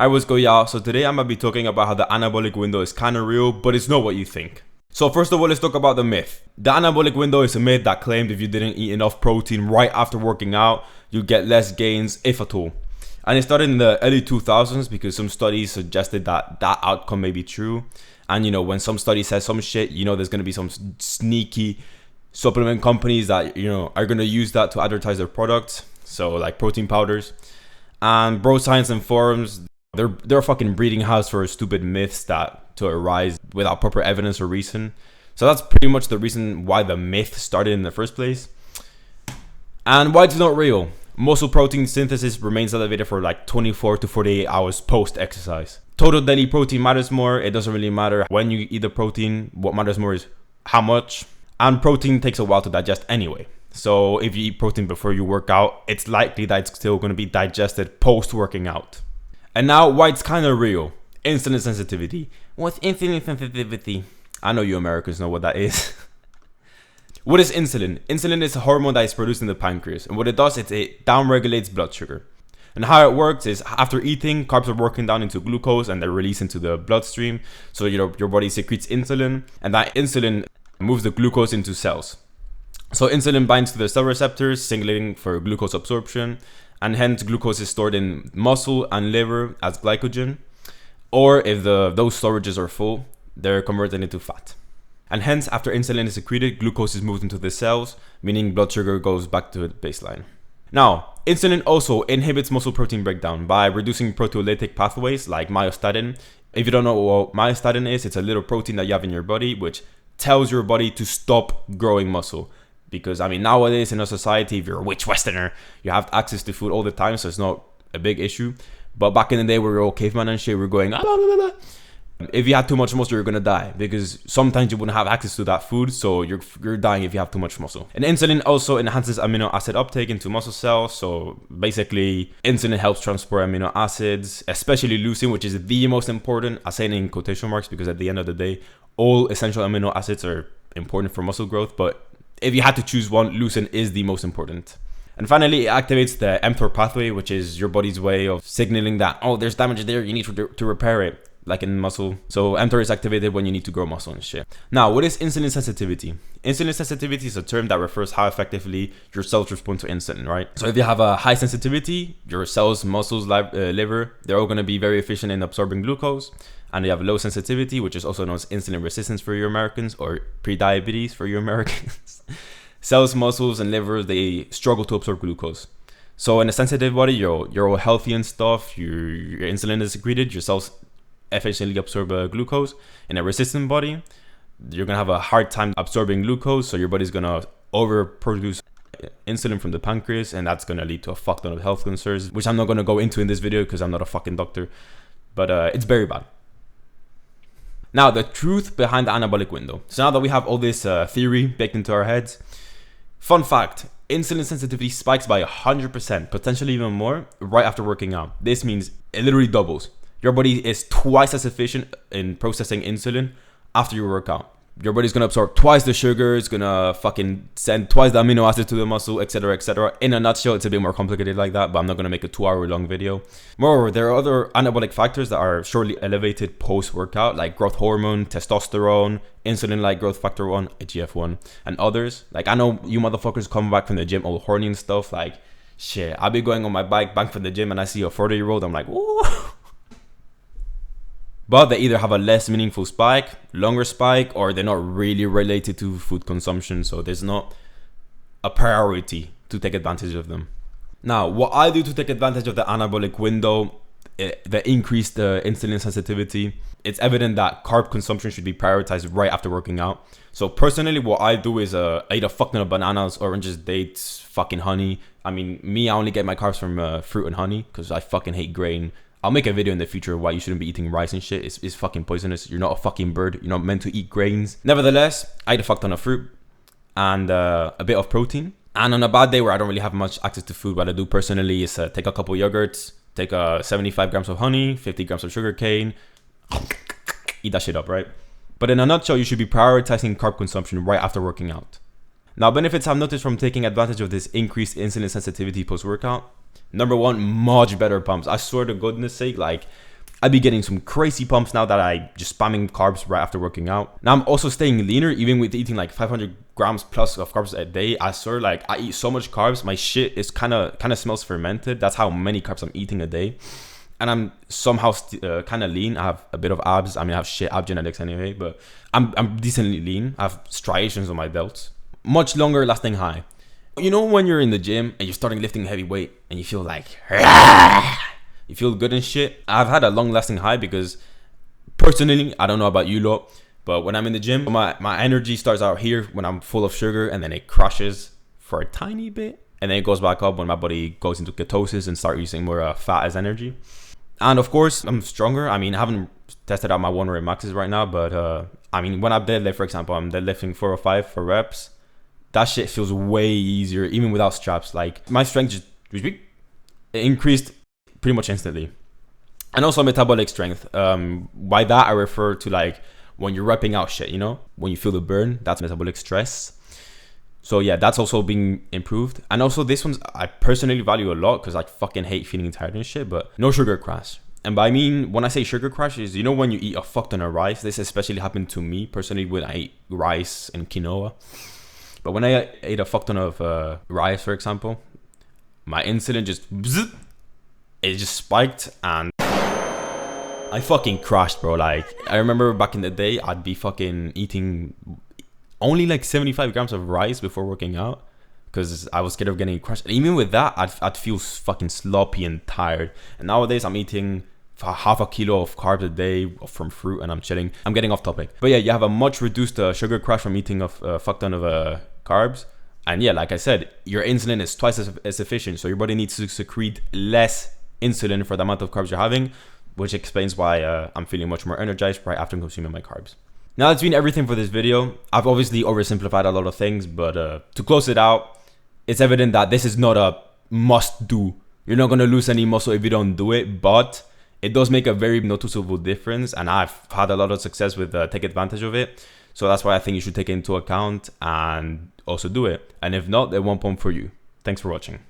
Alright, what's good, y'all? So today I'm gonna be talking about how the anabolic window is kinda real, but it's not what you think. So first of all, let's talk about the myth. The anabolic window is a myth that claimed if you didn't eat enough protein right after working out, you get less gains, if at all. And it started in the early 2000s because some studies suggested that that outcome may be true. And you know, when some study says some shit, you know there's gonna be some sneaky supplement companies that, you know, are gonna use that to advertise their products. So like protein powders. And bro science and forums, they're a fucking breeding house for stupid myths that to arise without proper evidence or reason. So that's pretty much the reason why the myth started in the first place. And why it's not real. Muscle protein synthesis remains elevated for like 24 to 48 hours post-exercise. Total daily protein matters more. It doesn't really matter when you eat the protein. What matters more is how much. And protein takes a while to digest anyway. So if you eat protein before you work out, it's likely that it's still going to be digested post-working out. And now, why it's kind of real. Insulin sensitivity. What's insulin sensitivity? I know you Americans know what that is. What is insulin? Insulin is a hormone that is produced in the pancreas. And what it does is it downregulates blood sugar. And how it works is after eating, carbs are broken down into glucose and they're released into the bloodstream. So your body secretes insulin. And that insulin moves the glucose into cells. So insulin binds to the cell receptors, signaling for glucose absorption. And hence glucose is stored in muscle and liver as glycogen, or if those storages are full, they're converted into fat. And hence, after insulin is secreted, glucose is moved into the cells, meaning blood sugar goes back to the baseline. Now, insulin also inhibits muscle protein breakdown by reducing proteolytic pathways like myostatin. If you don't know what myostatin is, it's a little protein that you have in your body which tells your body to stop growing muscle. Because, I mean, nowadays in our society, if you're a rich Westerner, you have access to food all the time, so it's not a big issue. But back in the day, we were all caveman and shit, we were going, ah, blah, blah, blah. If you had too much muscle, you're gonna die. Because sometimes you wouldn't have access to that food, so you're dying if you have too much muscle. And insulin also enhances amino acid uptake into muscle cells. So basically, insulin helps transport amino acids, especially leucine, which is the most important. I say it in quotation marks because at the end of the day, all essential amino acids are important for muscle growth, but if you had to choose one, leucine is the most important. And finally, it activates the mTOR pathway, which is your body's way of signaling that, oh, there's damage there, you need to repair it, like in muscle. So mTOR is activated when you need to grow muscle and shit. Now, what is insulin sensitivity? Insulin sensitivity is a term that refers how effectively your cells respond to insulin, right? So if you have a high sensitivity, your cells, muscles, liver, they're all going to be very efficient in absorbing glucose. And you have low sensitivity, which is also known as insulin resistance for you Americans, or pre-diabetes for you Americans. Cells, muscles, and livers, they struggle to absorb glucose. So in a sensitive body, you're all healthy and stuff, your insulin is secreted, your cells efficiently absorb glucose. In a resistant body, you're going to have a hard time absorbing glucose, so your body's going to overproduce insulin from the pancreas, and that's going to lead to a fuck ton of health concerns, which I'm not going to go into in this video because I'm not a fucking doctor, but it's very bad. Now, the truth behind the anabolic window. So now that we have all this theory baked into our heads, fun fact, insulin sensitivity spikes by 100%, potentially even more, right after working out. This means it literally doubles. Your body is twice as efficient in processing insulin after you work out. Your body's gonna absorb twice the sugar, it's gonna fucking send twice the amino acids to the muscle, etc, etc. In a nutshell, it's a bit more complicated like that, but I'm not gonna make a 2-hour long video. Moreover, there are other anabolic factors that are surely elevated post-workout, like growth hormone, testosterone, insulin-like growth factor 1, IGF-1, and others. Like, I know you motherfuckers come back from the gym all horny and stuff, like, shit, I'll be going on my bike back from the gym and I see a 40-year-old, I'm like, ooh. But they either have a less meaningful spike, longer spike, or they're not really related to food consumption. So there's not a priority to take advantage of them. Now, what I do to take advantage of the anabolic window, the increased insulin sensitivity, it's evident that carb consumption should be prioritized right after working out. So personally, what I do is I eat a fuck ton of bananas, oranges, dates, fucking honey. I mean, me, I only get my carbs from fruit and honey because I fucking hate grain. I'll make a video in the future why you shouldn't be eating rice and shit. It's fucking poisonous. You're not a fucking bird. You're not meant to eat grains. Nevertheless, I eat a fuck ton of fruit and a bit of protein. And on a bad day where I don't really have much access to food, what I do personally is take a couple yogurts, take 75 grams of honey, 50 grams of sugar cane, eat that shit up, right? But in a nutshell, you should be prioritizing carb consumption right after working out. Now, benefits I've noticed from taking advantage of this increased insulin sensitivity post-workout. Number one, much better pumps. I swear to goodness sake, like, I'd be getting some crazy pumps now that I just spamming carbs right after working out. Now I'm also staying leaner, even with eating like 500 grams plus of carbs a day. I swear, like I eat so much carbs, my shit is kind of smells fermented. That's how many carbs I'm eating a day. And I'm somehow kind of lean. I have a bit of abs. I mean, I have shit ab genetics anyway, but I'm decently lean. I have striations on my delts. Much longer lasting high. You know when you're in the gym and you're starting lifting heavy weight and you feel like you feel good and shit? I've had a long lasting high because personally, I don't know about you lot, but when I'm in the gym, my energy starts out here when I'm full of sugar, and then it crashes for a tiny bit, and then it goes back up when my body goes into ketosis and start using more fat as energy. And of course, I'm stronger. I mean, I haven't tested out my 1 rep maxes right now, but I mean, when I deadlift, for example, I'm deadlifting 405 for reps. That shit feels way easier, even without straps. Like my strength just increased pretty much instantly. And also metabolic strength. By that, I refer to like when you're repping out shit, you know, when you feel the burn, that's metabolic stress. So yeah, that's also being improved. And also this one's I personally value a lot because I fucking hate feeling tired and shit, but no sugar crash. And by I mean, when I say sugar crash is, you know, when you eat a fuck ton of rice. This especially happened to me personally when I ate rice and quinoa. But when I ate a fuck ton of rice, for example, my insulin it just spiked and I fucking crashed, bro. Like I remember back in the day, I'd be fucking eating only like 75 grams of rice before working out because I was scared of getting crushed. And even with that, I'd feel fucking sloppy and tired. And nowadays I'm eating half a kilo of carbs a day from fruit and I'm chilling. I'm getting off topic. But yeah, you have a much reduced sugar crash from eating a fuck ton of carbs. And yeah, like I said, your insulin is twice as efficient. So your body needs to secrete less insulin for the amount of carbs you're having, which explains why I'm feeling much more energized right after consuming my carbs. Now that's been everything for this video. I've obviously oversimplified a lot of things, but to close it out, it's evident that this is not a must do. You're not going to lose any muscle if you don't do it, but it does make a very noticeable difference. And I've had a lot of success with take advantage of it. So that's why I think you should take it into account and also do it. And if not, then 1 point for you. Thanks for watching.